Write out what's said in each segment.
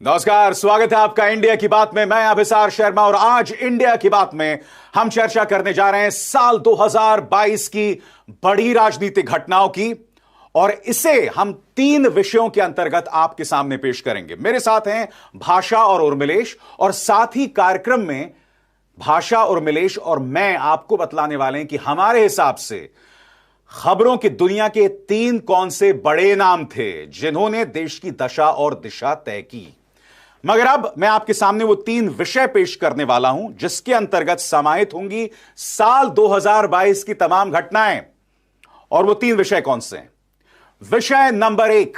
नमस्कार, स्वागत है आपका इंडिया की बात में। मैं अभिसार शर्मा और आज इंडिया की बात में हम चर्चा करने जा रहे हैं साल 2022 की बड़ी राजनीतिक घटनाओं की, और इसे हम 3 विषयों के अंतर्गत आपके सामने पेश करेंगे। मेरे साथ हैं भाषा और उर्मिलेश, और साथ ही कार्यक्रम में भाषा, उर्मिलेश और मैं आपको बतलाने वाले हैं कि हमारे हिसाब से खबरों की दुनिया के 3 कौन से बड़े नाम थे जिन्होंने देश की दशा और दिशा तय की। मगर अब मैं आपके सामने वो 3 विषय पेश करने वाला हूं जिसके अंतर्गत समाहित होंगी साल 2022 की तमाम घटनाएं। और वो 3 विषय कौन से हैं? विषय नंबर 1,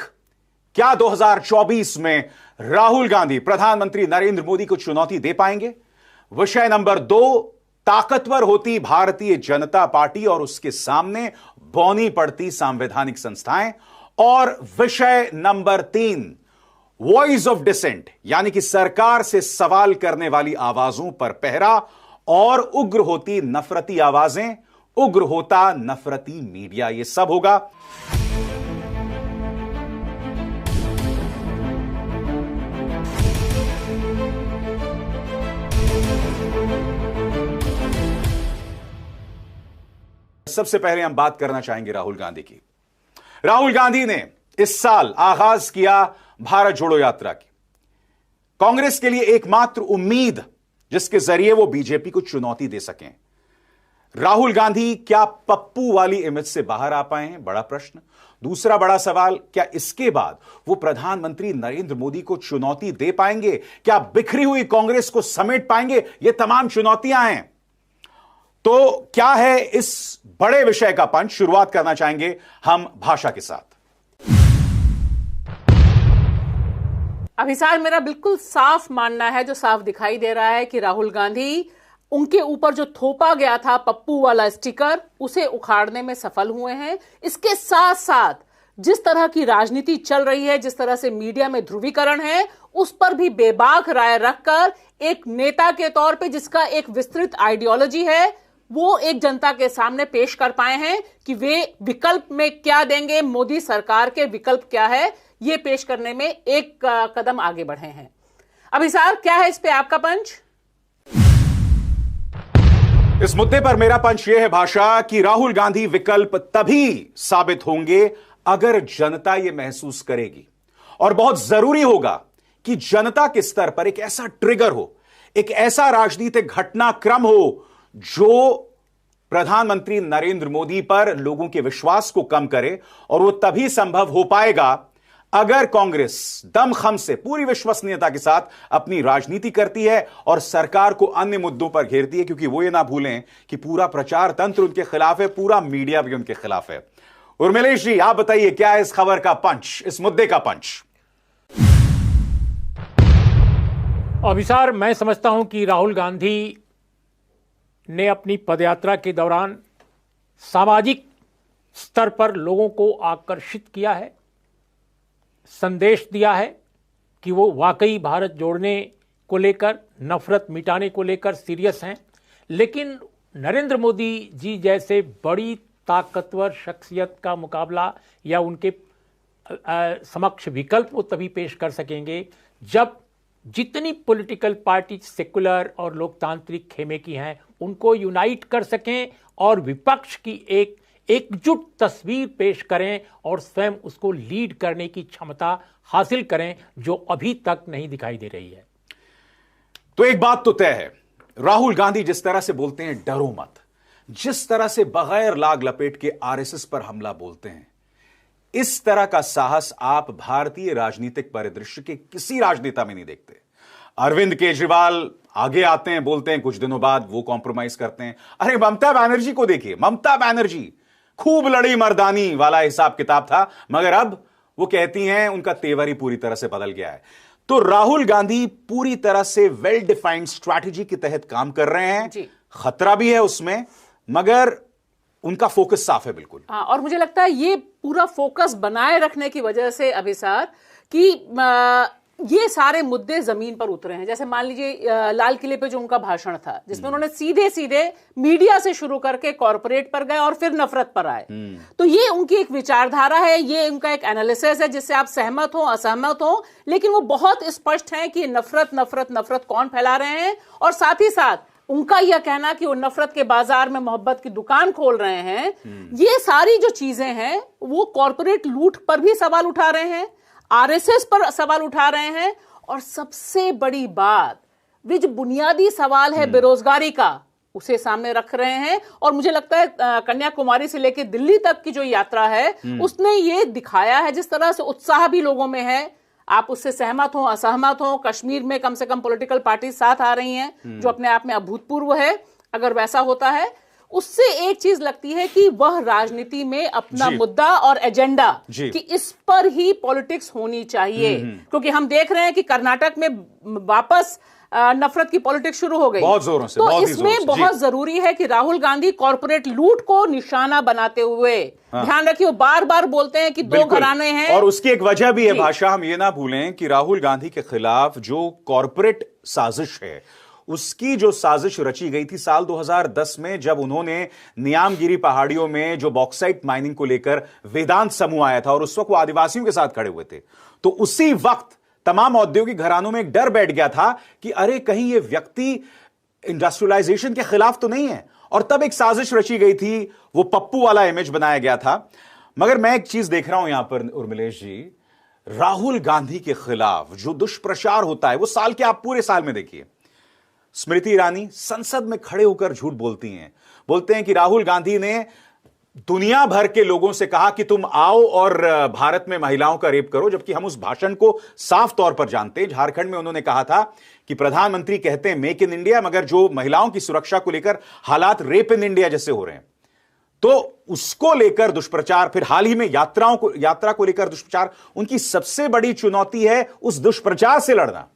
क्या 2024 में राहुल गांधी प्रधानमंत्री नरेंद्र मोदी को चुनौती दे पाएंगे? विषय नंबर 2, ताकतवर होती भारतीय जनता पार्टी और उसके सामने बौनी पड़ती संवैधानिक संस्थाएं। और विषय नंबर 3, वॉइस ऑफ डिसेंट, यानी कि सरकार से सवाल करने वाली आवाजों पर पहरा और उग्र होती नफरती आवाजें, उग्र होता नफरती मीडिया। यह सब होगा सबसे पहले हम बात करना चाहेंगे राहुल गांधी की। राहुल गांधी ने इस साल आगाज किया भारत जोड़ो यात्रा की, कांग्रेस के लिए एकमात्र उम्मीद जिसके जरिए वो बीजेपी को चुनौती दे सकें। राहुल गांधी क्या पप्पू वाली इमेज से बाहर आ पाए हैं? बड़ा प्रश्न। दूसरा बड़ा सवाल, क्या इसके बाद वो प्रधानमंत्री नरेंद्र मोदी को चुनौती दे पाएंगे? क्या बिखरी हुई कांग्रेस को समेट पाएंगे? ये तमाम चुनौतियां हैं। तो क्या है इस बड़े विषय का पंच? शुरुआत करना चाहेंगे हम भाषा के साथ। अभिसार, मेरा बिल्कुल साफ मानना है, जो साफ दिखाई दे रहा है कि राहुल गांधी उनके ऊपर जो थोपा गया था पप्पू वाला स्टिकर, उसे उखाड़ने में सफल हुए हैं। इसके साथ साथ जिस तरह की राजनीति चल रही है, जिस तरह से मीडिया में ध्रुवीकरण है, उस पर भी बेबाक राय रखकर एक नेता के तौर पे जिसका एक विस्तृत आइडियोलॉजी है, वो एक जनता के सामने पेश कर पाए हैं कि वे विकल्प में क्या देंगे, मोदी सरकार के विकल्प क्या है, ये पेश करने में एक कदम आगे बढ़े हैं। अभिसार, क्या है इस पे आपका पंच? इस मुद्दे पर मेरा पंच यह है भाषा कि राहुल गांधी विकल्प तभी साबित होंगे अगर जनता यह महसूस करेगी, और बहुत जरूरी होगा कि जनता के स्तर पर एक ऐसा ट्रिगर हो, एक ऐसा राजनीतिक घटनाक्रम हो जो प्रधानमंत्री नरेंद्र मोदी पर लोगों के विश्वास को कम करे। और वो तभी संभव हो पाएगा अगर कांग्रेस दमखम से पूरी विश्वसनीयता के साथ अपनी राजनीति करती है और सरकार को अन्य मुद्दों पर घेरती है, क्योंकि वो ये ना भूलें कि पूरा प्रचार तंत्र उनके खिलाफ है, पूरा मीडिया भी उनके खिलाफ है। उर्मिलेश जी, आप बताइए, क्या है इस खबर का पंच, इस मुद्दे का पंच? अभिसार, मैं समझता हूं कि राहुल गांधी ने अपनी पदयात्रा के दौरान सामाजिक स्तर पर लोगों को आकर्षित किया है, संदेश दिया है कि वो वाकई भारत जोड़ने को लेकर, नफरत मिटाने को लेकर सीरियस हैं। लेकिन नरेंद्र मोदी जी जैसे बड़ी ताकतवर शख्सियत का मुकाबला या उनके समक्ष विकल्प वो तभी पेश कर सकेंगे जब जितनी पॉलिटिकल पार्टी सेकुलर और लोकतांत्रिक खेमे की हैं उनको यूनाइट कर सकें और विपक्ष की एक एकजुट तस्वीर पेश करें और स्वयं उसको लीड करने की क्षमता हासिल करें, जो अभी तक नहीं दिखाई दे रही है। तो एक बात तो तय है, राहुल गांधी जिस तरह से बोलते हैं डरो मत, जिस तरह से बगैर लाग लपेट के आरएसएस पर हमला बोलते हैं, इस तरह का साहस आप भारतीय राजनीतिक परिदृश्य के किसी राजनेता में नहीं देखते। अरविंद केजरीवाल आगे आते हैं, बोलते हैं, कुछ दिनों बाद वो कॉम्प्रोमाइज करते हैं। अरे ममता बनर्जी को देखिए, ममता बनर्जी खूब लड़ी मर्दानी वाला हिसाब किताब था, मगर अब वो कहती हैं उनका तेवर ही पूरी तरह से बदल गया है। तो राहुल गांधी पूरी तरह से वेल डिफाइंड स्ट्रैटेजी के तहत काम कर रहे हैं जी। खतरा भी है उसमें, मगर उनका फोकस साफ है बिल्कुल। हाँ, और मुझे लगता है ये पूरा फोकस बनाए रखने की वजह से अभिसार कि ये सारे मुद्दे जमीन पर उतरे हैं। जैसे मान लीजिए लाल किले पे जो उनका भाषण था, जिसमें उन्होंने सीधे सीधे मीडिया से शुरू करके कॉर्पोरेट पर गए और फिर नफरत पर आए। तो ये उनकी एक विचारधारा है, ये उनका एक एनालिसिस है जिससे आप सहमत हो असहमत हो, लेकिन वो बहुत स्पष्ट है कि नफरत नफरत नफरत कौन फैला रहे हैं, और साथ ही साथ उनका यह कहना कि वो नफरत के बाजार में मोहब्बत की दुकान खोल रहे हैं। ये सारी जो चीजें हैं वो कॉर्पोरेट लूट पर भी सवाल उठा रहे हैं, आरएसएस पर सवाल उठा रहे हैं, और सबसे बड़ी बात वे जो बुनियादी सवाल है बेरोजगारी का, उसे सामने रख रहे हैं। और मुझे लगता है कन्याकुमारी से लेकर दिल्ली तक की जो यात्रा है उसने ये दिखाया है, जिस तरह से उत्साह भी लोगों में है, आप उससे सहमत हो असहमत हो, कश्मीर में कम से कम पॉलिटिकल पार्टी साथ आ रही हैं, जो अपने आप में अभूतपूर्व है। अगर वैसा होता है, उससे एक चीज लगती है कि वह राजनीति में अपना मुद्दा और एजेंडा कि इस पर ही पॉलिटिक्स होनी चाहिए, क्योंकि हम देख रहे हैं कि कर्नाटक में वापस नफरत की पॉलिटिक्स शुरू हो गई बहुत जोरों से। तो इसमें बहुत जरूरी है कि राहुल गांधी कॉर्पोरेट लूट को निशाना बनाते हुए, ध्यान रखिए, वो बार बार बोलते हैं कि दो घराने हैं, और उसकी एक वजह भी है भाषा, हम ये ना भूलें कि राहुल गांधी के खिलाफ जो कॉर्पोरेट साजिश है, उसकी जो साजिश रची गई थी साल 2010 में, जब उन्होंने नियामगिरी पहाड़ियों में जो बॉक्साइट माइनिंग को लेकर वेदांत समूह आया था, और उस वक्त वो आदिवासियों के साथ खड़े हुए थे, तो उसी वक्त तमाम औद्योगिक घरानों में एक डर बैठ गया था कि अरे कहीं ये व्यक्ति इंडस्ट्रियलाइजेशन के खिलाफ तो नहीं है, और तब एक साजिश रची गई थी, वो पप्पू वाला इमेज बनाया गया था। मगर मैं एक चीज देख रहा हूं यहां पर उर्मिलेश जी, राहुल गांधी के खिलाफ जो दुष्प्रचार होता है वो साल के, आप पूरे साल में देखिए, स्मृति ईरानी संसद में खड़े होकर झूठ बोलती हैं, बोलते हैं कि राहुल गांधी ने दुनिया भर के लोगों से कहा कि तुम आओ और भारत में महिलाओं का रेप करो, जबकि हम उस भाषण को साफ तौर पर जानते हैं। झारखंड में उन्होंने कहा था कि प्रधानमंत्री कहते हैं मेक इन इंडिया, मगर जो महिलाओं की सुरक्षा को लेकर हालात रेप इन इंडिया जैसे हो रहे हैं, तो उसको लेकर दुष्प्रचार। फिर हाल ही में यात्रा को लेकर दुष्प्रचार, उनकी सबसे बड़ी चुनौती है उस दुष्प्रचार से लड़ना।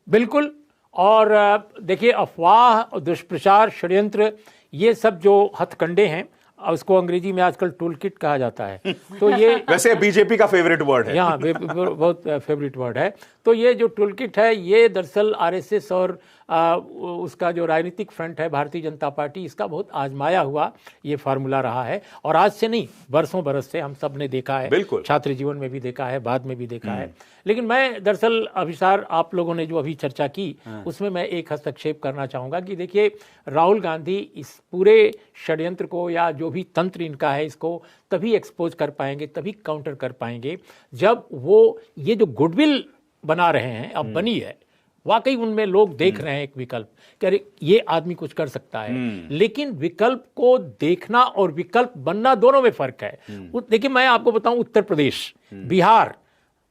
बिल्कुल, और देखिए, अफवाह, दुष्प्रचार, षड्यंत्र, ये सब जो हथकंडे हैं, उसको अंग्रेजी में आजकल टूल किट कहा जाता है, तो ये वैसे बीजेपी का फेवरेट वर्ड है, यहाँ बहुत फेवरेट वर्ड है। तो ये जो टूल किट है, ये दरअसल आरएसएस और उसका जो राजनीतिक फ्रंट है भारतीय जनता पार्टी, इसका बहुत आजमाया हुआ ये फार्मूला रहा है, और आज से नहीं, बरसों बरस से हम सब ने देखा है, छात्र जीवन में भी देखा है, बाद में भी देखा है। लेकिन मैं दरअसल अभिसार, आप लोगों ने जो अभी चर्चा की उसमें मैं एक हस्तक्षेप करना चाहूँगा कि देखिए, राहुल गांधी इस पूरे षड्यंत्र को, या जो भी तंत्र इनका है, इसको तभी एक्सपोज कर पाएंगे, तभी काउंटर कर पाएंगे, जब वो ये जो गुडविल बना रहे हैं, अब बनी है, वाकई उनमें लोग देख रहे हैं एक विकल्प कि अरे ये आदमी कुछ कर सकता है। लेकिन विकल्प को देखना और विकल्प बनना, दोनों में फर्क है। देखिए, मैं आपको बताऊं, उत्तर प्रदेश, बिहार,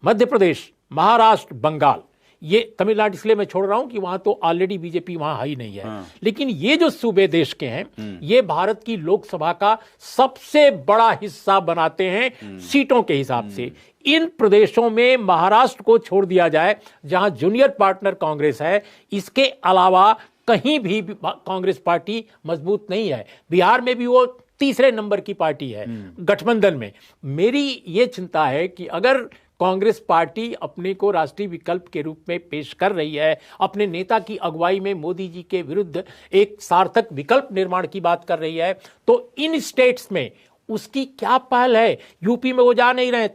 मध्य प्रदेश, महाराष्ट्र, बंगाल, ये तमिलनाडु इसलिए मैं छोड़ रहा हूं कि वहां तो ऑलरेडी बीजेपी वहां है ही नहीं है, लेकिन ये जो सूबे देश के हैं, ये भारत की लोकसभा का सबसे बड़ा हिस्सा बनाते हैं सीटों के हिसाब से। इन प्रदेशों में महाराष्ट्र को छोड़ दिया जाए, जहां जूनियर पार्टनर कांग्रेस है, इसके अलावा कहीं भी कांग्रेस पार्टी मजबूत नहीं है। बिहार में भी वो तीसरे नंबर की पार्टी है गठबंधन में। मेरी ये चिंता है कि अगर कांग्रेस पार्टी अपने को राष्ट्रीय विकल्प के रूप में पेश कर रही है, अपने नेता की अगुवाई में मोदी जी के विरुद्ध एक सार्थक विकल्प निर्माण की बात कर रही है, तो इन स्टेट्स में उसकी क्या पहल है? यूपी में वो जा नहीं रहे,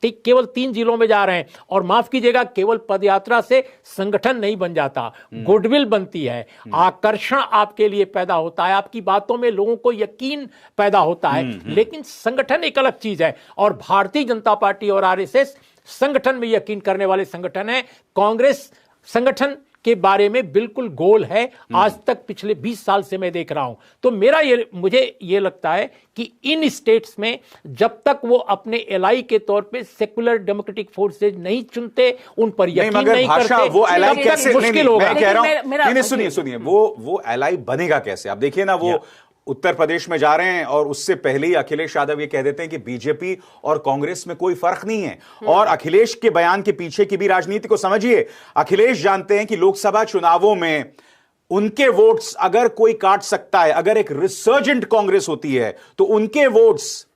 केवल 3 जिलों में जा रहे हैं, और माफ कीजिएगा, केवल पदयात्रा से संगठन नहीं बन जाता, गुडविल बनती है, आकर्षण आपके लिए पैदा होता है, आपकी बातों में लोगों को यकीन पैदा होता है। लेकिन संगठन एक अलग चीज है, और भारतीय जनता पार्टी और आरएसएस संगठन में यकीन करने वाले संगठन है। कांग्रेस संगठन के बारे में बिल्कुल गोल है, आज तक पिछले 20 साल से मैं देख रहा हूं। तो मुझे ये लगता है कि इन स्टेट्स में जब तक वो अपने एलाई के तौर पे सेकुलर डेमोक्रेटिक फोर्सेज नहीं चुनते, उन पर यकीन नहीं करते, वो एलाई कैसे, मुश्किल होगा। मैं कह रहा हूं, सुनिए, वो एलाई बनेगा कैसे? आप देखिए ना, वो उत्तर प्रदेश में जा रहे हैं, और उससे पहले ही अखिलेश यादव ये कह देते हैं कि बीजेपी और कांग्रेस में कोई फर्क नहीं है। और अखिलेश के बयान के पीछे की भी राजनीति को समझिए। अखिलेश जानते हैं कि लोकसभा चुनावों में उनके वोट्स अगर कोई काट सकता है, अगर एक रिसर्जेंट कांग्रेस होती है, तो उनके वोट्स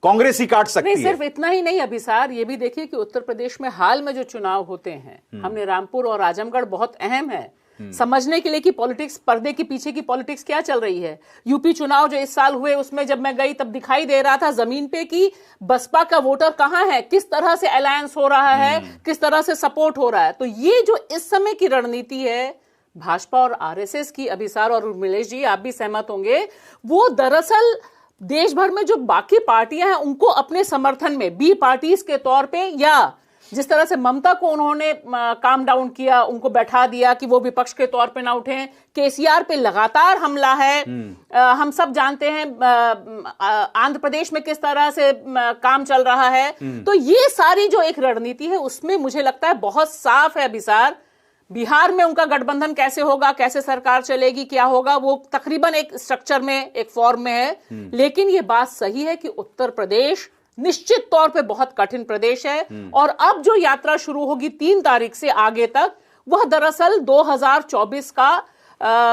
कांग्रेस ही काट सकती है। नहीं, सिर्फ इतना ही नहीं अभिसार, ये भी देखिए कि उत्तर प्रदेश में हाल में जो चुनाव होते हैं, हमने रामपुर और आजमगढ़ बहुत अहम है समझने के लिए कि पॉलिटिक्स, पर्दे के पीछे की पॉलिटिक्स क्या चल रही है। यूपी चुनाव जो इस साल हुए, उसमें जब मैं गई तब दिखाई दे रहा था जमीन पे कि बसपा का वोटर कहां है, किस तरह से अलायंस हो रहा है, किस तरह से सपोर्ट हो रहा है। तो ये जो इस समय की रणनीति है भाजपा और आरएसएस की, अभिसार और उर्मिलेश जी आप भी सहमत होंगे, वो दरअसल देश भर में जो बाकी पार्टियां हैं उनको अपने समर्थन में बी पार्टीज के तौर पे, या जिस तरह से ममता को उन्होंने काम डाउन किया, उनको बैठा दिया कि वो विपक्ष के तौर पे ना उठें, केसीआर पे लगातार हमला है। हम सब जानते हैं आंध्र प्रदेश में किस तरह से काम चल रहा है। तो ये सारी जो एक रणनीति है उसमें मुझे लगता है बहुत साफ है अभिसार, बिहार में उनका गठबंधन कैसे होगा, कैसे सरकार चलेगी, क्या होगा, वो तकरीबन एक स्ट्रक्चर में, एक फॉर्म में है। लेकिन ये बात सही है कि उत्तर प्रदेश निश्चित तौर पे बहुत कठिन प्रदेश है, और अब जो यात्रा शुरू होगी 3 तारीख से आगे तक, वह दरअसल 2024 का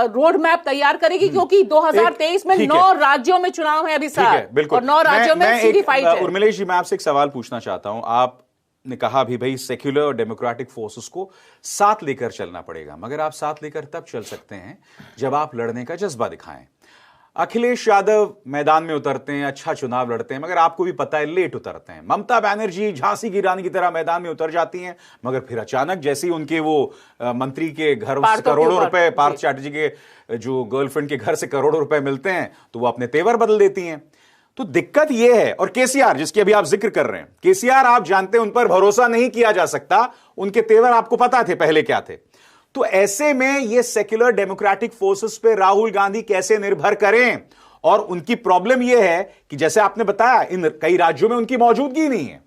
रोड मैप तैयार करेगी, क्योंकि 2023 में 9 राज्यों में चुनाव है अभी साल, और 9 राज्यों में सीधी फाइट है। उर्मिलेश जी, मैं आपसे एक सवाल पूछना चाहता हूं। आपने कहा भी भाई सेक्युलर और डेमोक्रेटिक फोर्सेस को साथ लेकर चलना पड़ेगा, मगर आप साथ लेकर तब चल सकते हैं जब आप लड़ने का जज्बा दिखाएं। अखिलेश यादव मैदान में उतरते हैं, अच्छा चुनाव लड़ते हैं, मगर आपको भी पता है लेट उतरते हैं। ममता बनर्जी झांसी की रानी की तरह मैदान में उतर जाती हैं, मगर फिर अचानक जैसे ही उनके वो मंत्री के घर से करोड़ों रुपए, पार्थ चैटर्जी के जो गर्लफ्रेंड के घर से करोड़ों रुपए मिलते हैं, तो वो अपने तेवर बदल देती हैं। तो दिक्कत यह है। और केसीआर, जिसकी अभी आप जिक्र कर रहे हैं, केसीआर आप जानते हैं उन पर भरोसा नहीं किया जा सकता, उनके तेवर आपको पता थे पहले क्या थे। तो ऐसे में ये सेक्युलर डेमोक्रेटिक फोर्सेस पे राहुल गांधी कैसे निर्भर करें? और उनकी प्रॉब्लम यह है कि जैसे आपने बताया, इन कई राज्यों में उनकी मौजूदगी नहीं है।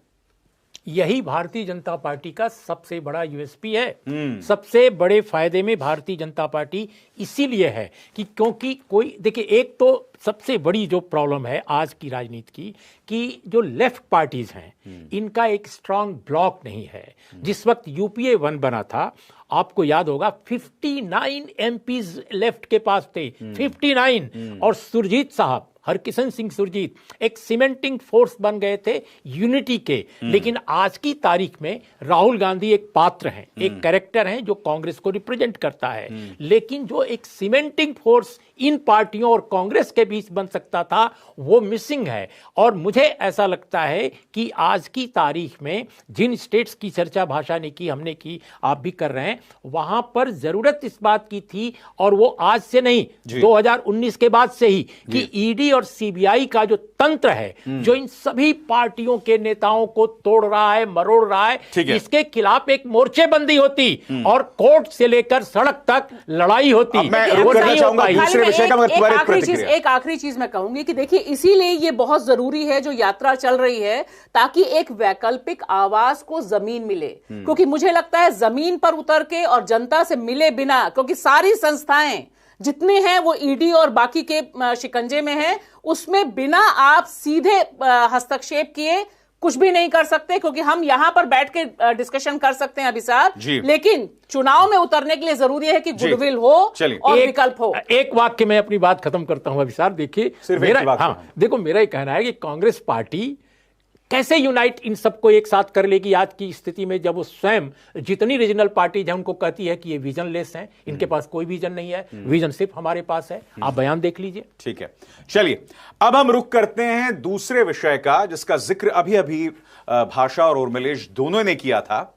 यही भारतीय जनता पार्टी का सबसे बड़ा यूएसपी है। सबसे बड़े फायदे में भारतीय जनता पार्टी इसीलिए है कि क्योंकि कोई, देखिए, एक तो सबसे बड़ी जो प्रॉब्लम है आज की राजनीति की, कि जो लेफ्ट पार्टीज हैं इनका एक स्ट्रांग ब्लॉक नहीं है। जिस वक्त यूपीए 1 बना था, आपको याद होगा 59 एमपीज लेफ्ट के पास थे, 59, और सुरजीत साहब, हरकिशन सिंह सुरजीत एक सीमेंटिंग फोर्स बन गए थे यूनिटी के। लेकिन आज की तारीख में राहुल गांधी एक पात्र हैं, एक कैरेक्टर हैं जो कांग्रेस को रिप्रेजेंट करता है, लेकिन जो एक सीमेंटिंग फोर्स इन पार्टियों और कांग्रेस के बीच बन सकता था, वो मिसिंग है। और मुझे ऐसा लगता है कि आज की तारीख में जिन स्टेट्स की चर्चा भाषा ने की, हमने की, आप भी कर रहे हैं, वहां पर जरूरत इस बात की थी, और वो आज से नहीं, 2019 के बाद से ही, कि ईडी और सीबीआई का जो तंत्र है, जो इन सभी पार्टियों के नेताओं को तोड़ रहा है, मरोड़ रहा है, इसके खिलाफ एक मोर्चेबंदी होती और कोर्ट से लेकर सड़क तक लड़ाई होती। एक आखिरी चीज मैं कहूंगी कि देखिए, इसीलिए ये बहुत जरूरी है जो यात्रा चल रही है, ताकि एक वैकल्पिक आवाज को जमीन मिले। क्योंकि मुझे लगता है जमीन पर उतर के और जनता से मिले बिना, क्योंकि सारी संस्थाएं जितने हैं वो ईडी और बाकी के शिकंजे में हैं, उसमें बिना आप सीधे हस्तक्षेप किए कुछ भी नहीं कर सकते। क्योंकि हम यहां पर बैठ के डिस्कशन कर सकते हैं अभिसार, लेकिन चुनाव में उतरने के लिए जरूरी है कि गुडविल हो और विकल्प हो। एक वाक्य में अपनी बात खत्म करता हूं अभिसार। देखिए, देखो, मेरा ये कहना है कि कांग्रेस पार्टी कैसे यूनाइट इन सबको एक साथ कर लेगी आज की स्थिति में, जब वो स्वयं जितनी रीजनल पार्टीज हैं उनको कहती है कि ये विजनलेस हैं, इनके पास कोई विजन नहीं है, विजन सिर्फ हमारे पास है। आप बयान देख लीजिए। ठीक है, चलिए अब हम रुख करते हैं दूसरे विषय का, जिसका जिक्र अभी अभी भाषा और उर्मिलेश दोनों ने किया था।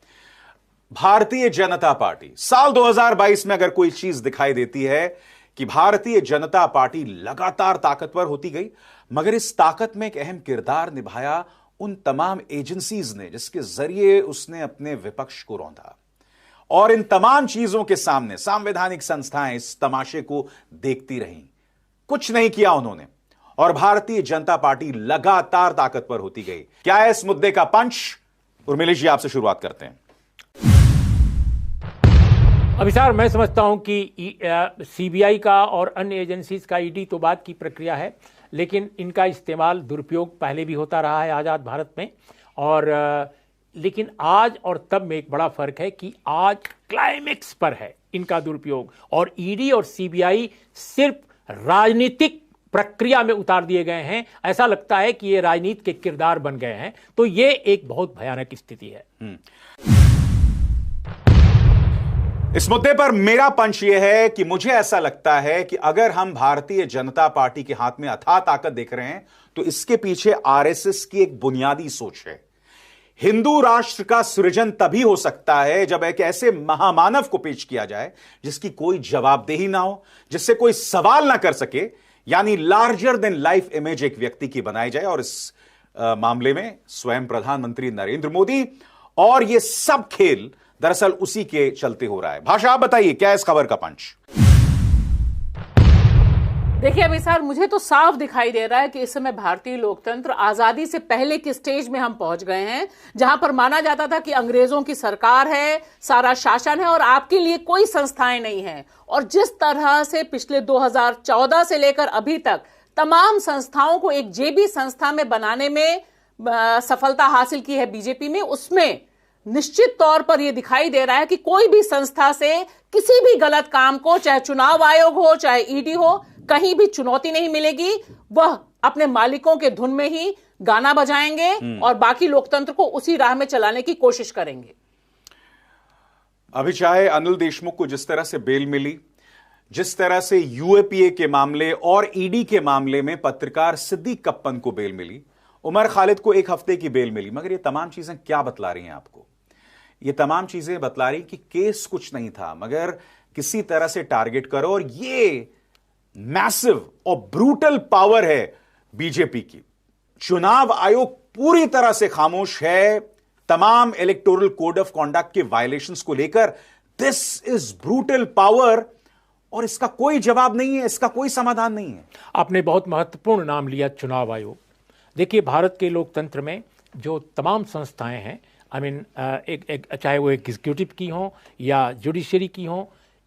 भारतीय जनता पार्टी साल 2022 में अगर कोई चीज दिखाई देती है कि भारतीय जनता पार्टी लगातार ताकतवर होती गई, मगर इस ताकत में एक अहम किरदार निभाया उन तमाम एजेंसीज ने जिसके जरिए उसने अपने विपक्ष को रौंदा। और इन तमाम चीजों के सामने संवैधानिक संस्थाएं इस तमाशे को देखती रहीं, कुछ नहीं किया उन्होंने, और भारतीय जनता पार्टी लगातार ताकतवर होती गई। क्या है इस मुद्दे का पंच? उर्मिलेश जी, आपसे शुरुआत करते हैं। अभिसार, मैं समझता हूं कि सीबीआई का और अन्य एजेंसीज का, ईडी तो बाद की प्रक्रिया है, लेकिन इनका इस्तेमाल, दुरुपयोग पहले भी होता रहा है आज़ाद भारत में। और लेकिन आज और तब में एक बड़ा फर्क है कि आज क्लाइमेक्स पर है इनका दुरुपयोग, और ईडी और सीबीआई सिर्फ राजनीतिक प्रक्रिया में उतार दिए गए हैं। ऐसा लगता है कि ये राजनीति के किरदार बन गए हैं। तो ये एक बहुत भयानक स्थिति है। इस मुद्दे पर मेरा पंच यह है कि मुझे ऐसा लगता है कि अगर हम भारतीय जनता पार्टी के हाथ में अथाह ताकत देख रहे हैं तो इसके पीछे आरएसएस की एक बुनियादी सोच है। हिंदू राष्ट्र का सृजन तभी हो सकता है जब एक ऐसे महामानव को पेश किया जाए जिसकी कोई जवाबदेही ना हो, जिससे कोई सवाल ना कर सके, यानी लार्जर देन लाइफ इमेज एक व्यक्ति की बनाई जाए। और इस मामले में स्वयं प्रधानमंत्री नरेंद्र मोदी और यह सब खेल दरअसल उसी के चलते हो रहा है। भाषा, आप बताइए क्या इस खबर का पंच? देखिए अभिसार, मुझे तो साफ दिखाई दे रहा है कि इस समय भारतीय लोकतंत्र आजादी से पहले की स्टेज में हम पहुंच गए हैं, जहां पर माना जाता था कि अंग्रेजों की सरकार है, सारा शासन है और आपके लिए कोई संस्थाएं नहीं है। और जिस तरह से पिछले 2014 से लेकर अभी तक तमाम संस्थाओं को एक जेबी संस्था में बनाने में सफलता हासिल की है बीजेपी में, उसमें निश्चित तौर पर यह दिखाई दे रहा है कि कोई भी संस्था से किसी भी गलत काम को, चाहे चुनाव आयोग हो चाहे ईडी हो, कहीं भी चुनौती नहीं मिलेगी। वह अपने मालिकों के धुन में ही गाना बजाएंगे और बाकी लोकतंत्र को उसी राह में चलाने की कोशिश करेंगे। अभी चाहे अनिल देशमुख को जिस तरह से बेल मिली, जिस तरह से यूएपीए के मामले और ईडी के मामले में पत्रकार सिद्दीक कप्पन को बेल मिली, उमर खालिद को 1 हफ्ते की बेल मिली, मगर ये तमाम चीजें क्या बतला रही हैं आपको? ये तमाम चीजें बतला रही कि केस कुछ नहीं था, मगर किसी तरह से टारगेट करो। और ये मैसिव और ब्रूटल पावर है बीजेपी की। चुनाव आयोग पूरी तरह से खामोश है तमाम इलेक्टोरल कोड ऑफ कॉन्डक्ट के वायलेशंस को लेकर। दिस इज ब्रूटल पावर और इसका कोई जवाब नहीं है, इसका कोई समाधान नहीं है। आपने बहुत महत्वपूर्ण नाम लिया चुनाव आयोग। देखिए, भारत के लोकतंत्र में जो तमाम संस्थाएं हैं, चाहे वो एग्जीक्यूटिव की हों या जुडिशरी की हों,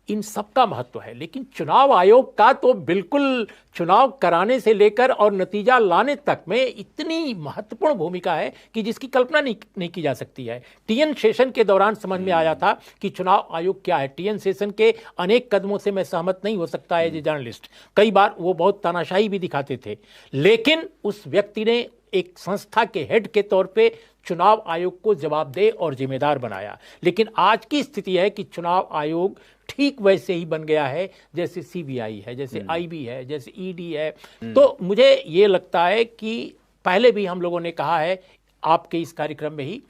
इन सब का महत्व है। लेकिन चुनाव आयोग का तो बिल्कुल चुनाव कराने से लेकर और नतीजा लाने तक में इतनी महत्वपूर्ण भूमिका है कि जिसकी कल्पना नहीं की जा सकती है। टीएन शेषन के दौरान समझ में आया था कि चुनाव आयोग क्या है। टीएन शेषन के अनेक कदमों से मैं सहमत नहीं हो सकता एज ए जर्नलिस्ट, कई बार वो बहुत तानाशाही भी दिखाते थे, लेकिन उस व्यक्ति ने एक संस्था के हेड के तौर पे चुनाव आयोग को जवाबदेह और जिम्मेदार बनाया। लेकिन आज की स्थिति है कि चुनाव आयोग ठीक वैसे ही बन गया है जैसे सीबीआई है, जैसे आईबी है, जैसे ईडी है। तो मुझे ये लगता है कि पहले भी हम लोगों ने कहा है आपके इस कार्यक्रम में ही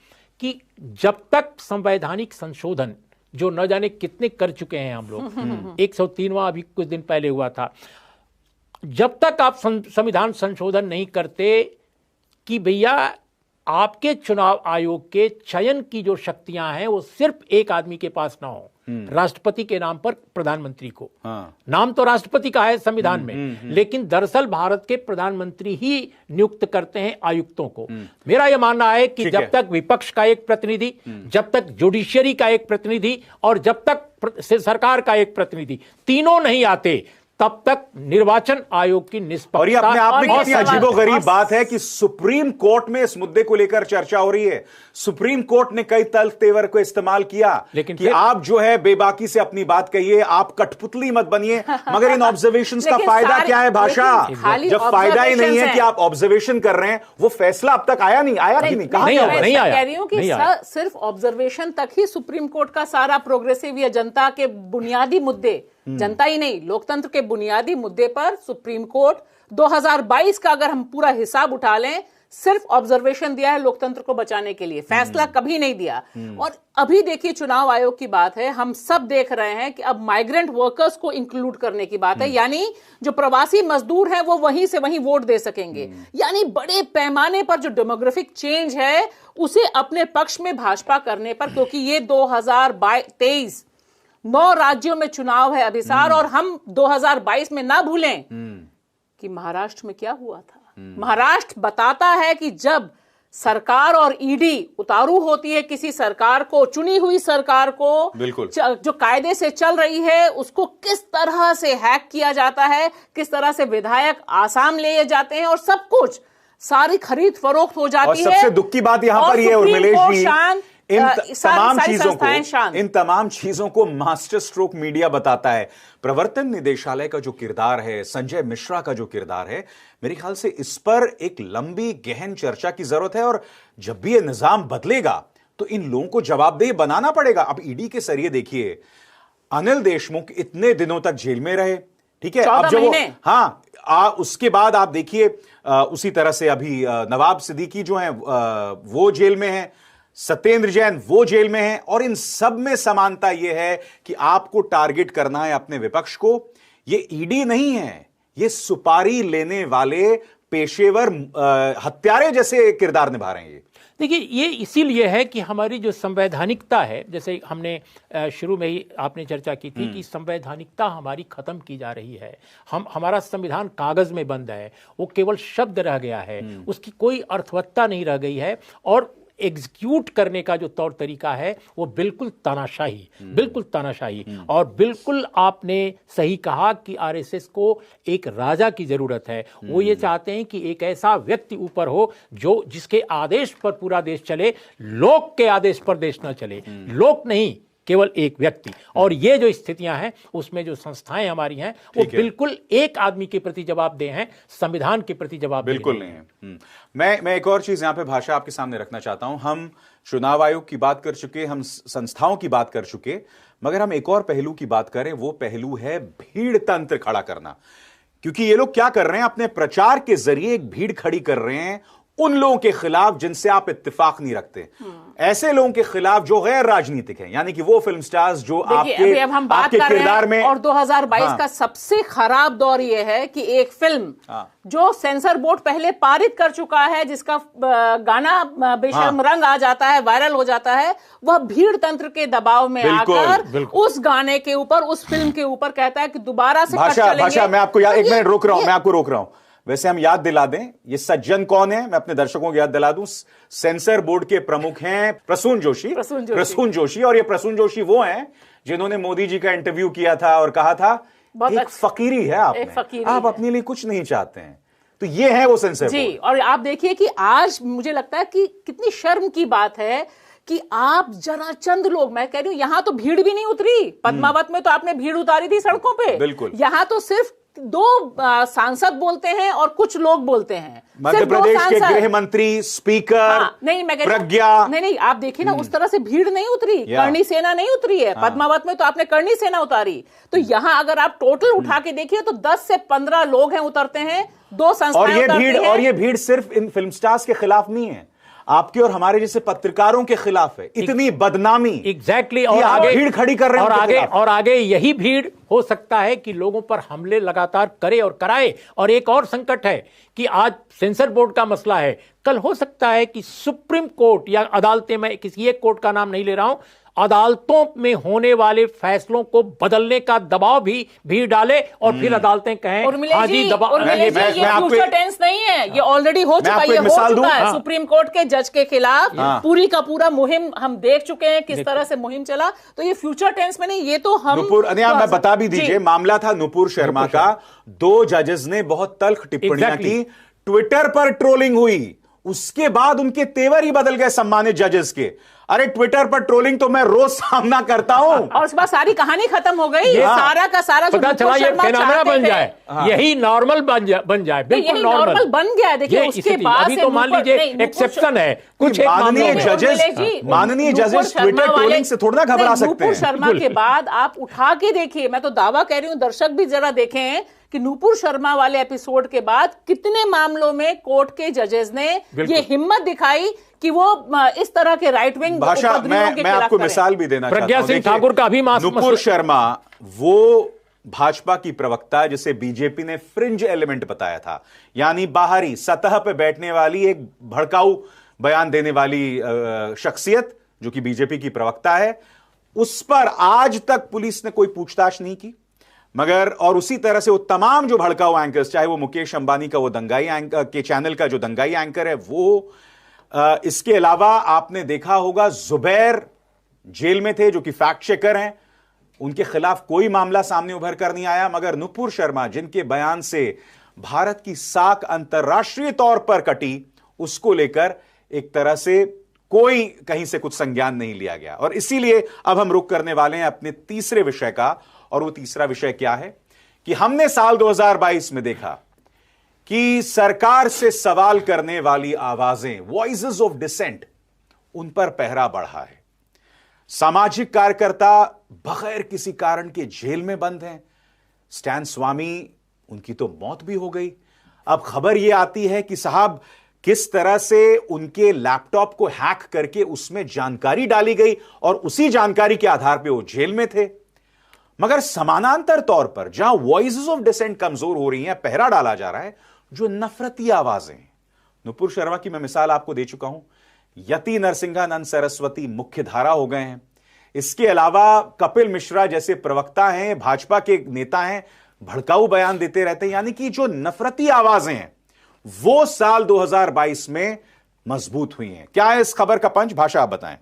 कि जब तक संवैधानिक संशोधन, जो न जाने कितने कर चुके हैं हम लोग, 103वां अभी कुछ दिन पहले हुआ था, जब तक आप संविधान संशोधन नहीं करते कि भैया आपके चुनाव आयोग के चयन की जो शक्तियां हैं वो सिर्फ एक आदमी के पास ना हो, राष्ट्रपति के नाम पर प्रधानमंत्री को। नाम तो राष्ट्रपति का है संविधान में, लेकिन दरअसल भारत के प्रधानमंत्री ही नियुक्त करते हैं आयुक्तों को। मेरा यह मानना है कि जब तक विपक्ष का एक प्रतिनिधि, जब तक जुडिशियरी का एक प्रतिनिधि और जब तक सरकार का एक प्रतिनिधि, तीनों नहीं आते, तब तक निर्वाचन आयोग की निष्पक्षता। और ये अपने आप में कितनी अजीबोगरीब बात है कि सुप्रीम कोर्ट में इस मुद्दे को लेकर चर्चा हो रही है। सुप्रीम कोर्ट ने कई तल्ख तेवर को इस्तेमाल किया, लेकिन कि आप जो है बेबाकी से अपनी बात कहिए, आप कठपुतली मत बनिए, मगर इन ऑब्जर्वेशंस का फायदा क्या है भाषा? जब फायदा ही नहीं है कि आप ऑब्जर्वेशन कर रहे हैं, वो फैसला अब तक आया नहीं, आया कि नहीं, कहां नहीं आया। कह रही हूं कि सिर्फ ऑब्जर्वेशन तक ही सुप्रीम कोर्ट का सारा प्रोग्रेसिव या जनता के बुनियादी मुद्दे, जनता ही नहीं, लोकतंत्र के बुनियादी मुद्दे पर सुप्रीम कोर्ट 2022 का अगर हम पूरा हिसाब उठा लें, सिर्फ ऑब्जर्वेशन दिया है लोकतंत्र को बचाने के लिए, फैसला कभी नहीं दिया। और अभी देखिए चुनाव आयोग की बात है, हम सब देख रहे हैं कि अब माइग्रेंट वर्कर्स को इंक्लूड करने की बात है, यानी जो प्रवासी मजदूर हैं वो वहीं से वहीं वोट दे सकेंगे। यानी बड़े पैमाने पर जो डेमोग्राफिक चेंज है उसे अपने पक्ष में भाजपा करने पर, क्योंकि ये 2023 9 राज्यों में चुनाव है अभिसार, और हम 2022 में ना भूलें कि महाराष्ट्र में क्या हुआ था। महाराष्ट्र बताता है कि जब सरकार और ईडी उतारू होती है किसी सरकार को, चुनी हुई सरकार को, जो कायदे से चल रही है, उसको किस तरह से हैक किया जाता है, किस तरह से विधायक आसाम ले जाते हैं और सब कुछ, सारी खरीद फरोख्त हो जाती है। सबसे दुख की बात यहां पर यह है उर्मिलेश जी इन तमाम चीजों को मास्टर स्ट्रोक मीडिया बताता है। प्रवर्तन निदेशालय का जो किरदार है, संजय मिश्रा का जो किरदार है, मेरे ख्याल से इस पर एक लंबी गहन चर्चा की जरूरत है। और जब भी यह निजाम बदलेगा तो इन लोगों को जवाबदेह बनाना पड़ेगा। अब ईडी के जरिए देखिए, अनिल देशमुख इतने दिनों तक जेल में रहे, ठीक है, अब जो उसके बाद आप देखिए उसी तरह से अभी नवाब सिद्दीकी जो हैं वो जेल में हैं, सत्येंद्र जैन वो जेल में हैं। और इन सब में समानता यह है कि आपको टारगेट करना है अपने विपक्ष को। ये ईडी नहीं है, ये सुपारी लेने वाले पेशेवर हत्यारे जैसे किरदार निभा रहे हैं। देखिए, ये इसीलिए है कि हमारी जो संवैधानिकता है, जैसे हमने शुरू में ही आपने चर्चा की थी कि संवैधानिकता हमारी खत्म की जा रही है। हमारा संविधान कागज में बंद है, वो केवल शब्द रह गया है, उसकी कोई अर्थवत्ता नहीं रह गई है। और एग्जीक्यूट करने का जो तौर तरीका है वो बिल्कुल तानाशाही, बिल्कुल तानाशाही। और बिल्कुल आपने सही कहा कि आरएसएस को एक राजा की जरूरत है। वो ये चाहते हैं कि एक ऐसा व्यक्ति ऊपर हो जो जिसके आदेश पर पूरा देश चले, लोक के आदेश पर देश ना चले, लोक नहीं, केवल एक व्यक्ति। और ये जो स्थितियां हैं उसमें जो संस्थाएं हमारी हैं वो बिल्कुल एक आदमी के प्रति जवाबदेह हैं, संविधान के प्रति जवाबदेह बिल्कुल नहीं है। मैं एक और चीज यहां पे भाषा आपके सामने रखना चाहता हूं। हम चुनाव आयोग की बात कर चुके, हम संस्थाओं की बात कर चुके, मगर हम एक और पहलू की बात करें, वो पहलू है भीड़ तंत्र खड़ा करना। क्योंकि ये लोग क्या कर रहे हैं, अपने प्रचार के जरिए एक भीड़ खड़ी कर रहे हैं उन लोगों के खिलाफ जिनसे आप इत्तेफाक नहीं रखते, ऐसे लोगों के खिलाफ जो गैर राजनीतिक हैं, यानी कि वो फिल्म स्टार्स जो आपके अब हम बात कर रहे किरदार में। और 2022 का सबसे खराब दौर यह है कि एक फिल्म जो सेंसर बोर्ड पहले पारित कर चुका है, जिसका गाना बेशर्म रंग आ जाता है, वायरल हो जाता है, वह भीड़ तंत्र के दबाव में आकर उस गाने के ऊपर, उस फिल्म के ऊपर कहता है कि दोबारा से भाषा मैं आपको एक मिनट रोक रहा हूं, मैं आपको रोक रहा हूं। वैसे हम याद दिला दें, ये सज्जन कौन है, मैं अपने दर्शकों को याद दिला दूं। सेंसर बोर्ड के प्रमुख हैं प्रसून जोशी। और ये प्रसून जोशी वो हैं जिन्होंने मोदी जी का इंटरव्यू किया था और कहा था एक फकीरी है आप अपने लिए कुछ नहीं चाहते हैं। तो ये है वो सेंसर जी। और आप देखिए कि आज मुझे लगता है कि कितनी शर्म की बात है कि आप जरा चंद लोग, मैं कह रही हूं, यहां तो भीड़ भी नहीं उतरी। पद्मावत में तो आपने भीड़ उतारी थी सड़कों पे, बिल्कुल। यहां तो सिर्फ 2 सांसद बोलते हैं और कुछ लोग बोलते हैं। मध्य प्रदेश के गृह मंत्री, स्पीकर, प्रज्ञा। नहीं, आप देखिए ना, उस तरह से भीड़ नहीं उतरी, करणी सेना नहीं उतरी है। पद्मावत में तो आपने करणी सेना उतारी। तो यहां अगर आप टोटल उठा के देखिए तो 10 से 15 लोग हैं उतरते हैं, 2 संस्थाएं उतरती हैं। और ये भीड़ सिर्फ इन फिल्म स्टार्स के खिलाफ नहीं है, आपके और हमारे जैसे पत्रकारों के खिलाफ है। इतनी बदनामी एग्जैक्टली। और आगे भीड़ खड़ी कर रहे हैं और आगे यही भीड़ हो सकता है कि लोगों पर हमले लगातार करे और कराए। और एक और संकट है कि आज सेंसर बोर्ड का मसला है, कल हो सकता है कि सुप्रीम कोर्ट या अदालतें, मैं किसी एक कोर्ट का नाम नहीं ले रहा हूं, अदालतों में होने वाले फैसलों को बदलने का दबाव भी भीड़ डाले और फिर अदालतें कहें हाँ जी दबाव। ये फ्यूचर टेंस नहीं है, ये ऑलरेडी हो चुका है, ये हो चुका है। सुप्रीम कोर्ट के जज के खिलाफ पूरी का पूरा मुहिम हम देख चुके हैं, किस तरह से मुहिम चला। तो ये फ्यूचर टेंस में नहीं, ये तो हम मैं बता भी दीजिए, मामला था नुपुर शर्मा का। 2 जजेस ने बहुत तल्ख टिप्पणियां की, ट्विटर पर ट्रोलिंग हुई, उसके बाद उनके तेवर ही बदल गए सम्मानित जजेस के। अरे ट्विटर पर ट्रोलिंग तो मैं रोज सामना करता हूं, और उसके बाद सारी कहानी खत्म हो गई। सारा का सारा पता चला ये फेनोमेना बन जाए, यही नॉर्मल बन जाए, बिल्कुल नॉर्मल बन गया। देखिए उसके बाद अभी तो मान लीजिए एक्सेप्शन है, कुछ माननीय जजेस ट्विटर ट्रोलिंग से थोड़ा घबरा सकते हैं। नूपुर शर्मा के बाद आप उठा के देखिए, मैं तो दावा कह रही हूं, दर्शक भी जरा देखें कि नूपुर शर्मा वाले एपिसोड के बाद कितने मामलों में कोर्ट के जजेस ने ये हिम्मत दिखाई कि वो इस तरह के राइट विंग भाषा। मैं आपको मिसाल भी देना चाहता हूं। प्रज्ञा सिंह ठाकुर का भी नूपुर शर्मा वो भाजपा की प्रवक्ता जिसे बीजेपी ने फ्रिंज एलिमेंट बताया था, यानी बाहरी सतह पर बैठने वाली एक भड़काऊ बयान देने वाली शख्सियत जो कि बीजेपी की प्रवक्ता है, उस पर आज तक पुलिस ने कोई पूछताछ नहीं की। मगर और उसी तरह से वो तमाम जो भड़काऊ एंकर्स, चाहे वो मुकेश अंबानी का वो दंगाई एंकर के चैनल का जो दंगाई एंकर है वो, इसके अलावा आपने देखा होगा जुबैर जेल में थे जो कि फैक्ट चेकर हैं, उनके खिलाफ कोई मामला सामने उभर कर नहीं आया। मगर नुपुर शर्मा जिनके बयान से भारत की साख अंतर्राष्ट्रीय तौर पर कटी, उसको लेकर एक तरह से कोई कहीं से कुछ संज्ञान नहीं लिया गया। और इसीलिए अब हम रुख करने वाले हैं अपने तीसरे विषय का, और वो तीसरा विषय क्या है कि हमने साल 2022 में देखा कि सरकार से सवाल करने वाली आवाजें, वॉइसेस ऑफ डिसेंट, उन पर पहरा बढ़ा है। सामाजिक कार्यकर्ता बगैर किसी कारण के जेल में बंद हैं। स्टैन स्वामी, उनकी तो मौत भी हो गई। अब खबर यह आती है कि साहब किस तरह से उनके लैपटॉप को हैक करके उसमें जानकारी डाली गई और उसी जानकारी के आधार पर वो जेल में थे। मगर समानांतर तौर पर जहां वॉइसेस ऑफ डिसेंट कमजोर हो रही हैं, पहरा डाला जा रहा है जो नफरती आवाजें। नुपुर शर्मा की मैं मिसाल आपको दे चुका हूं। यति नरसिंहानंद सरस्वती मुख्य धारा हो गए हैं। इसके अलावा कपिल मिश्रा जैसे प्रवक्ता हैं, भाजपा के नेता हैं, भड़काऊ बयान देते रहते हैं। यानी कि जो नफरती आवाजें हैं वो साल 2022 में मजबूत हुई हैं। क्या है इस खबर का पंच? भाषा आप बताएं।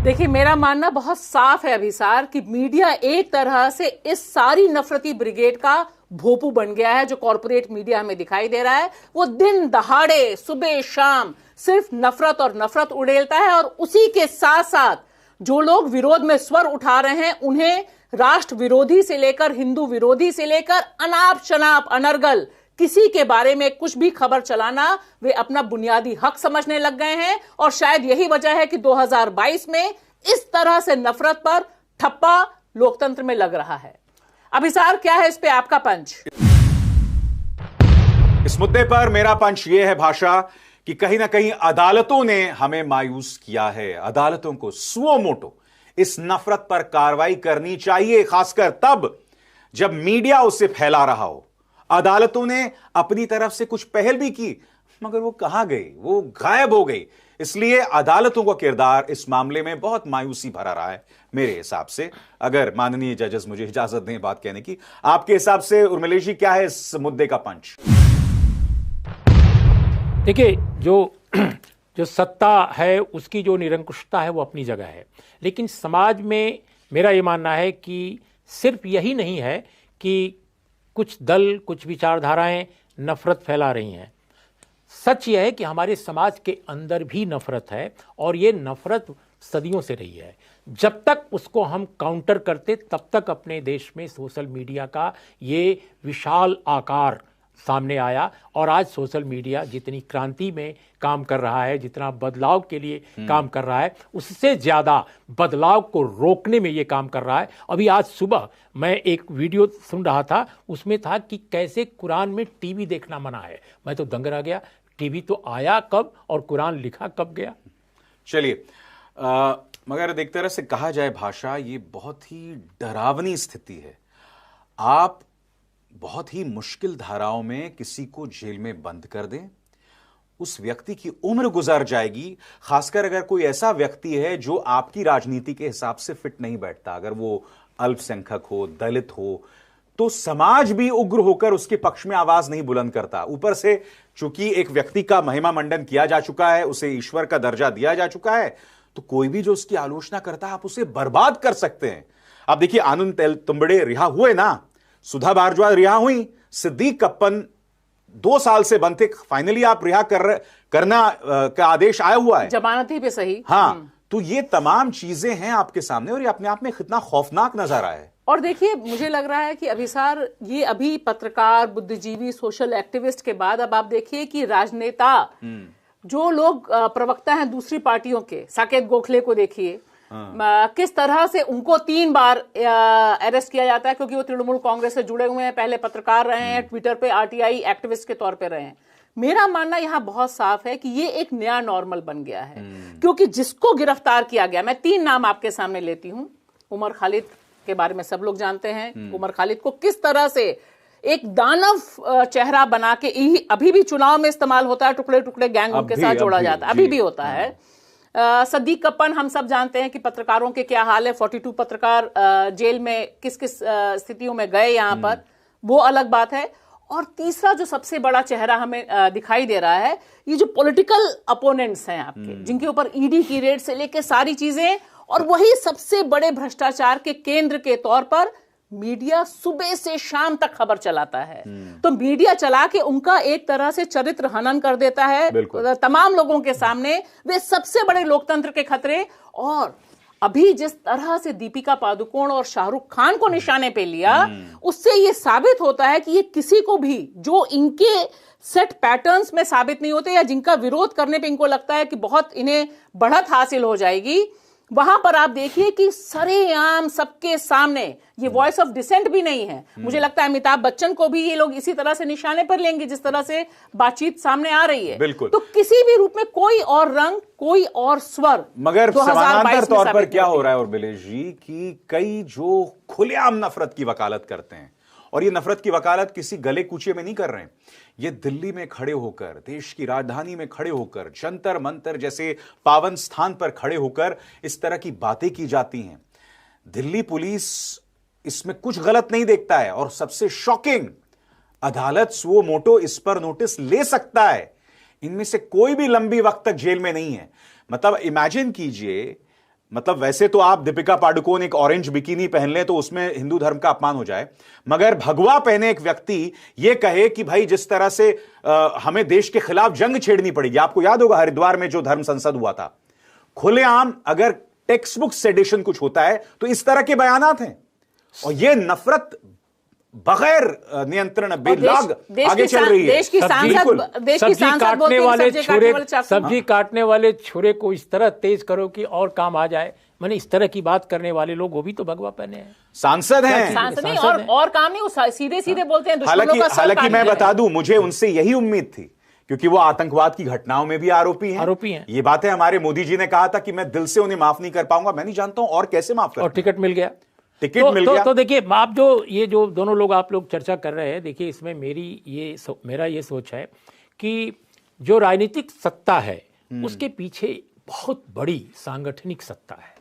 देखिए, मेरा मानना बहुत साफ है अभिसार कि मीडिया एक तरह से इस सारी नफरती ब्रिगेड का भोपू बन गया है। जो कॉर्पोरेट मीडिया हमें दिखाई दे रहा है वो दिन दहाड़े सुबह शाम सिर्फ नफरत और नफरत उड़ेलता है, और उसी के साथ साथ जो लोग विरोध में स्वर उठा रहे हैं उन्हें राष्ट्र विरोधी से लेकर हिंदू विरोधी से लेकर अनाप शनाप अनर्गल किसी के बारे में कुछ भी खबर चलाना वे अपना बुनियादी हक समझने लग गए हैं। और शायद यही वजह है कि 2022 में इस तरह से नफरत पर ठप्पा लोकतंत्र में लग रहा है। अभिसार, क्या है इस पे आपका पंच? इस मुद्दे पर मेरा पंच यह है भाषा कि कहीं ना कहीं अदालतों ने हमें मायूस किया है। अदालतों को सुओ मोटो इस नफरत पर कार्रवाई करनी चाहिए, खासकर तब जब मीडिया उसे फैला रहा हो। अदालतों ने अपनी तरफ से कुछ पहल भी की, मगर वो कहां गई? वो गायब हो गई। इसलिए अदालतों का किरदार इस मामले में बहुत मायूसी भरा रहा है मेरे हिसाब से। अगर माननीय जजेस मुझे इजाजत दें बात कहने की, आपके हिसाब से उर्मिलेश जी क्या है इस मुद्दे का पंच? देखिए, जो सत्ता है उसकी जो निरंकुशता है वो अपनी जगह है, लेकिन समाज में मेरा ये मानना है कि सिर्फ यही नहीं है कि कुछ दल, कुछ विचारधाराएं नफरत फैला रही हैं। सच यह है कि हमारे समाज के अंदर भी नफरत है, और ये नफरत सदियों से रही है। जब तक उसको हम काउंटर करते तब तक अपने देश में सोशल मीडिया का ये विशाल आकार सामने आया। और आज सोशल मीडिया जितनी क्रांति में काम कर रहा है, जितना बदलाव के लिए काम कर रहा है, उससे ज़्यादा बदलाव को रोकने में ये काम कर रहा है। अभी आज सुबह मैं एक वीडियो सुन रहा था, उसमें था कि कैसे कुरान में टीवी देखना मना है। मैं तो दंग रह गया। टीवी तो आया कब और कुरान लिखा कब गया? चलिए, मगर एक तरह से कहा जाए भाषा, ये बहुत ही डरावनी स्थिति है। आप बहुत ही मुश्किल धाराओं में किसी को जेल में बंद कर दें, उस व्यक्ति की उम्र गुजर जाएगी। खासकर अगर कोई ऐसा व्यक्ति है जो आपकी राजनीति के हिसाब से फिट नहीं बैठता, अगर वो अल्पसंख्यक हो, दलित हो, तो समाज भी उग्र होकर उसके पक्ष में आवाज नहीं बुलंद करता। ऊपर से चूंकि एक व्यक्ति का महिमा मंडन किया जा चुका है, उसे ईश्वर का दर्जा दिया जा चुका है, तो कोई भी जो उसकी आलोचना करता है आप उसे बर्बाद कर सकते हैं। अब देखिए, आनंद तुंबड़े रिहा हुए ना, सुधा भारद्वाज रिहा हुई, सिद्दीक कप्पन 2 साल से बंद थे, फाइनली आप रिहा करना का आदेश आया हुआ है, जमानती पे सही। हाँ, तो ये तमाम चीजें हैं आपके सामने, और ये अपने आप में कितना खौफनाक नजर आया है। और देखिए, मुझे लग रहा है कि अभिसार, ये अभी पत्रकार, बुद्धिजीवी, सोशल एक्टिविस्ट के बाद अब आप देखिए कि राजनेता, जो लोग प्रवक्ता हैं दूसरी पार्टियों के, साकेत गोखले को देखिए, किस तरह से उनको 3 बार अरेस्ट किया जाता है क्योंकि वो तृणमूल कांग्रेस से जुड़े हुए हैं, पहले पत्रकार रहे हैं, ट्विटर पे आरटीआई एक्टिविस्ट के तौर पे रहे हैं। मेरा मानना यहां बहुत साफ है कि ये एक नया नॉर्मल बन गया है, क्योंकि जिसको गिरफ्तार किया गया, मैं 3 नाम आपके सामने लेती हूं। उमर खालिद के बारे में सब लोग जानते हैं। उमर खालिद को किस तरह से एक दानव चेहरा बना के अभी भी चुनाव में इस्तेमाल होता है, टुकड़े टुकड़े गैंग उनके साथ जोड़ा जाता है, अभी भी होता है। सद्दीक कप्पन, हम सब जानते हैं कि पत्रकारों के क्या हाल है। 42 पत्रकार जेल में किस किस स्थितियों में गए यहां पर, वो अलग बात है। और तीसरा जो सबसे बड़ा चेहरा हमें दिखाई दे रहा है, ये जो पॉलिटिकल अपोनेंट्स हैं आपके, जिनके ऊपर ईडी की रेड से लेके सारी चीजें, और वही सबसे बड़े भ्रष्टाचार के केंद्र के तौर पर मीडिया सुबह से शाम तक खबर चलाता है, तो मीडिया चला के उनका एक तरह से चरित्र हनन कर देता है तमाम लोगों के सामने। वे सबसे बड़े लोकतंत्र के खतरे। और अभी जिस तरह से दीपिका पादुकोण और शाहरुख खान को निशाने पे लिया, उससे यह साबित होता है कि ये किसी को भी जो इनके सेट पैटर्न्स में साबित नहीं होते या जिनका विरोध करने पे इनको लगता है कि बहुत इन्हें बढ़त हासिल हो जाएगी, वहां पर आप देखिए कि सरेआम सबके सामने ये वॉइस ऑफ डिसेंट भी नहीं है। मुझे लगता है अमिताभ बच्चन को भी ये लोग इसी तरह से निशाने पर लेंगे जिस तरह से बातचीत सामने आ रही है। बिल्कुल। तो किसी भी रूप में कोई और रंग, कोई और स्वर, मगर समानांतर तौर पर क्या हो रहा है उर्मिलेश जी कि कई जो खुलेआम नफरत की वकालत करते हैं, और ये नफरत की वकालत किसी गले कूचे में नहीं कर रहे हैं, ये दिल्ली में खड़े होकर, देश की राजधानी में खड़े होकर, जंतर मंतर जैसे पावन स्थान पर खड़े होकर इस तरह की बातें की जाती हैं। दिल्ली पुलिस इसमें कुछ गलत नहीं देखता है, और सबसे शॉकिंग, अदालत सुओ मोटो इस पर नोटिस ले सकता है। इनमें से कोई भी लंबी वक्त तक जेल में नहीं है। मतलब इमेजिन कीजिए, मतलब वैसे तो आप दीपिका पादुकोण एक ऑरेंज बिकिनी पहन लें तो उसमें हिंदू धर्म का अपमान हो जाए, मगर भगवा पहने एक व्यक्ति यह कहे कि भाई जिस तरह से हमें देश के खिलाफ जंग छेड़नी पड़ेगी। आपको याद होगा हरिद्वार में जो धर्म संसद हुआ था, खुलेआम अगर टेक्स्ट बुक सेडिशन कुछ होता है तो इस तरह के बयानात हैं, और यह नफरत बगैर नियंत्रण बेलाग आगे चल रही है। सब्जी काटने वाले छुरे को इस तरह तेज करो कि और काम आ जाए। मैंने इस तरह की बात करने वाले लोग वो भी तो भगवा पहने हैं, सांसद हैं, सांसद नहीं, और काम नहीं, वो सीधे सीधे बोलते हैं। हालांकि मैं बता दूं, मुझे उनसे यही उम्मीद थी क्योंकि वो आतंकवाद की घटनाओं में भी आरोपी हैं। ये बातें हमारे मोदी जी ने कहा था कि मैं दिल से उन्हें माफ नहीं कर पाऊंगा। मैं नहीं जानता हूं और कैसे माफ कर, और टिकट मिल गया, तो देखिए आप जो दोनों लोग आप लोग चर्चा कर रहे हैं, देखिए इसमें मेरा ये सोच है कि जो राजनीतिक सत्ता है उसके पीछे बहुत बड़ी सांगठनिक सत्ता है,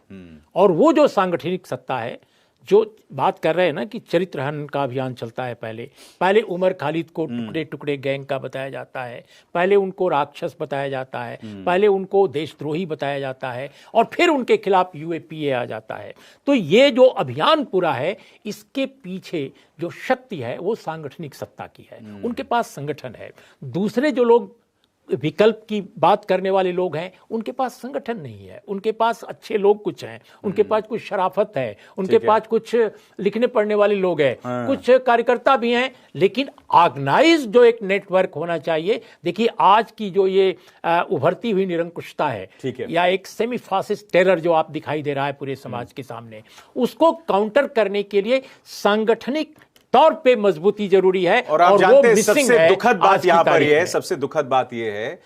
और वो जो सांगठनिक सत्ता है, जो बात कर रहे हैं ना कि चरित्र हनन का अभियान चलता है, पहले उमर खालिद को टुकड़े टुकड़े गैंग का बताया जाता है, पहले उनको राक्षस बताया जाता है, पहले उनको देशद्रोही बताया जाता है, और फिर उनके खिलाफ यूएपीए आ जाता है। तो ये जो अभियान पूरा है, इसके पीछे जो शक्ति है वो सांगठनिक सत्ता की है। उनके पास संगठन है। दूसरे जो लोग विकल्प की बात करने वाले लोग हैं, उनके पास संगठन नहीं है, उनके पास अच्छे लोग कुछ हैं, उनके पास कुछ शराफत है, उनके पास कुछ लिखने पढ़ने वाले लोग हैं, कुछ कार्यकर्ता भी हैं, लेकिन ऑर्गेनाइज जो एक नेटवर्क होना चाहिए। देखिए आज की जो ये उभरती हुई निरंकुशता है या एक सेमी फासिस्ट टेरर जो आप दिखाई दे रहा है पूरे समाज के सामने, उसको काउंटर करने के लिए सांगठनिक तौर पे मजबूती जरूरी है। और आप जानते हैं सबसे दुखद बात यहां पर यह है, सबसे दुखद बात यह है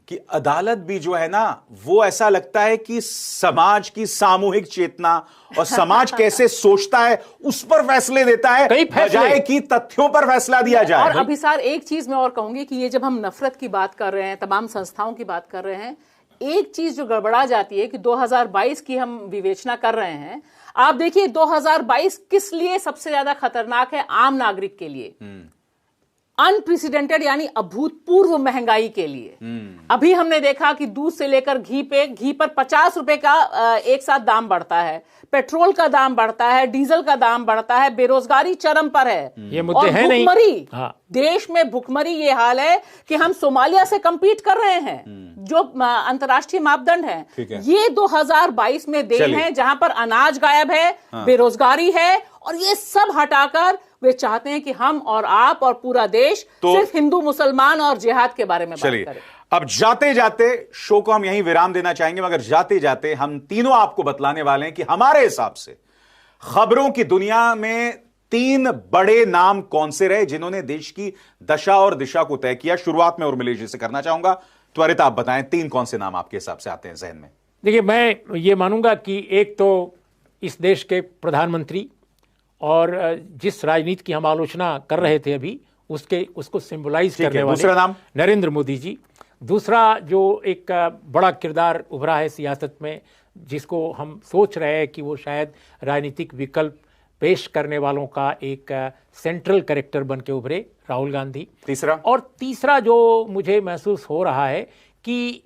कि अदालत भी जो है ना, वो ऐसा लगता है कि समाज की सामूहिक चेतना और समाज कैसे सोचता है उस पर फैसले देता है, बजाय कि तथ्यों पर फैसला दिया जाए। और अभिसार, एक चीज मैं और कहूंगी कि ये जब हम नफरत की बात कर रहे हैं, तमाम संस्थाओं की बात कर रहे हैं, एक चीज जो गड़बड़ा जाती है कि 2022 की हम विवेचना कर रहे हैं। आप देखिए 2022 किस लिए सबसे ज्यादा खतरनाक है? आम नागरिक के लिए अनप्रेसिडेंटेड यानी अभूतपूर्व महंगाई के लिए। अभी हमने देखा कि दूध से लेकर घी पर 50 रुपए का एक साथ दाम बढ़ता है, पेट्रोल का दाम बढ़ता है, डीजल का दाम बढ़ता है, बेरोजगारी चरम पर है, ये मुद्दे हैं नहीं। भुखमरी, देश में भुखमरी ये हाल है कि हम सोमालिया से कंपीट कर रहे हैं जो अंतर्राष्ट्रीय मापदंड है। ये 2022 में देन है जहां पर अनाज गायब है, बेरोजगारी है, और ये सब हटाकर वे चाहते हैं कि हम और आप और पूरा देश सिर्फ हिंदू मुसलमान और जिहाद के बारे में बात करें। अब जाते जाते शो को हम यहीं विराम देना चाहेंगे, मगर जाते जाते हम तीनों आपको बतलाने वाले हैं कि हमारे हिसाब से खबरों की दुनिया में 3 बड़े नाम कौन से रहे जिन्होंने देश की दशा और दिशा को तय किया। शुरुआत में उर्मिलेश जी से करना चाहूंगा, त्वरित आप बताएं 3 कौन से नाम आपके हिसाब से आते हैं जहन में। देखिए, मैं ये मानूंगा कि एक तो इस देश के प्रधानमंत्री, और जिस राजनीति की हम आलोचना कर रहे थे अभी, उसको सिंबलाइज करने वाले दूसरा नाम नरेंद्र मोदी जी। दूसरा जो एक बड़ा किरदार उभरा है सियासत में, जिसको हम सोच रहे हैं कि वो शायद राजनीतिक विकल्प पेश करने वालों का एक सेंट्रल कैरेक्टर बन के उभरे, राहुल गांधी। तीसरा जो मुझे महसूस हो रहा है कि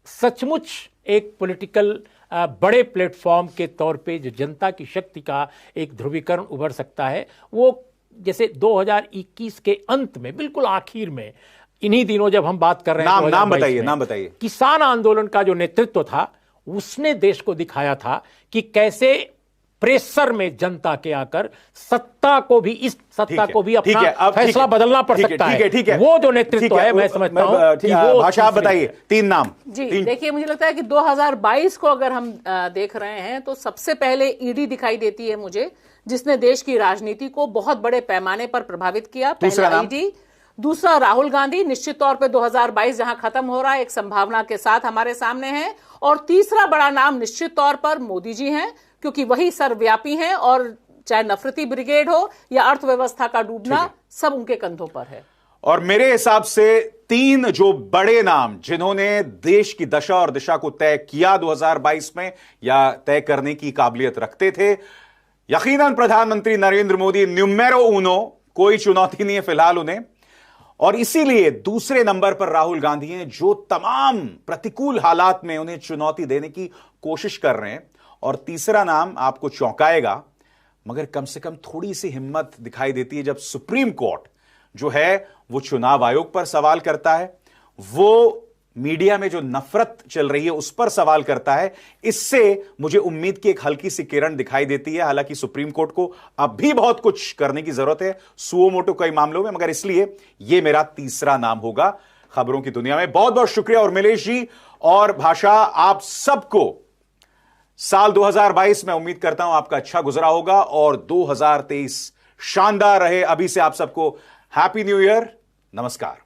सचमुच एक पॉलिटिकल बड़े प्लेटफॉर्म के तौर पे जो जनता की शक्ति का एक ध्रुवीकरण उभर सकता है, वो जैसे 2021 के अंत में, बिल्कुल आखिर में, इन्हीं दिनों जब हम बात कर रहे हैं, नाम बताइए। किसान आंदोलन का जो नेतृत्व था, उसने देश को दिखाया था कि कैसे प्रेशर में जनता के आकर सत्ता को भी अपना फैसला बदलना पड़ सकता है। वो जो नेतृत्व है, मैं समझता हूं कि वो। भाषा, आप बताइए 3 नाम। जी देखिए, मुझे लगता है कि 2022 को अगर हम देख रहे हैं तो सबसे पहले ईडी दिखाई देती है मुझे, जिसने देश की राजनीति को बहुत बड़े पैमाने पर प्रभावित किया। पहला ईडी, दूसरा राहुल गांधी, निश्चित तौर पे 2022 जहां खत्म हो रहा है एक संभावना के साथ हमारे सामने है, और तीसरा बड़ा नाम निश्चित तौर पर मोदी जी हैं, क्योंकि वही सर्वव्यापी हैं और चाहे नफरती ब्रिगेड हो या अर्थव्यवस्था का डूबना, सब उनके कंधों पर है। और मेरे हिसाब से 3 जो बड़े नाम जिन्होंने देश की दशा और दिशा को तय किया 2022 में, या तय करने की काबिलियत रखते थे, यकीनन प्रधानमंत्री नरेंद्र मोदी न्यूमेरो उनो, कोई चुनौती नहीं है फिलहाल उन्हें, और इसीलिए दूसरे नंबर पर राहुल गांधी हैं, जो तमाम प्रतिकूल हालात में उन्हें चुनौती देने की कोशिश कर रहे हैं। और तीसरा नाम आपको चौंकाएगा, मगर कम से कम थोड़ी सी हिम्मत दिखाई देती है जब सुप्रीम कोर्ट जो है वो चुनाव आयोग पर सवाल करता है, वो मीडिया में जो नफरत चल रही है उस पर सवाल करता है। इससे मुझे उम्मीद की एक हल्की सी किरण दिखाई देती है। हालांकि सुप्रीम कोर्ट को अब भी बहुत कुछ करने की जरूरत है सुओ मोटो कई मामलों में, मगर इसलिए यह मेरा तीसरा नाम होगा खबरों की दुनिया में। बहुत बहुत शुक्रिया उर्मिलेश जी और भाषा, आप सबको साल 2022 में उम्मीद करता हूं आपका अच्छा गुजरा होगा और 2023 शानदार रहे। अभी से आप सबको हैप्पी न्यू ईयर, नमस्कार।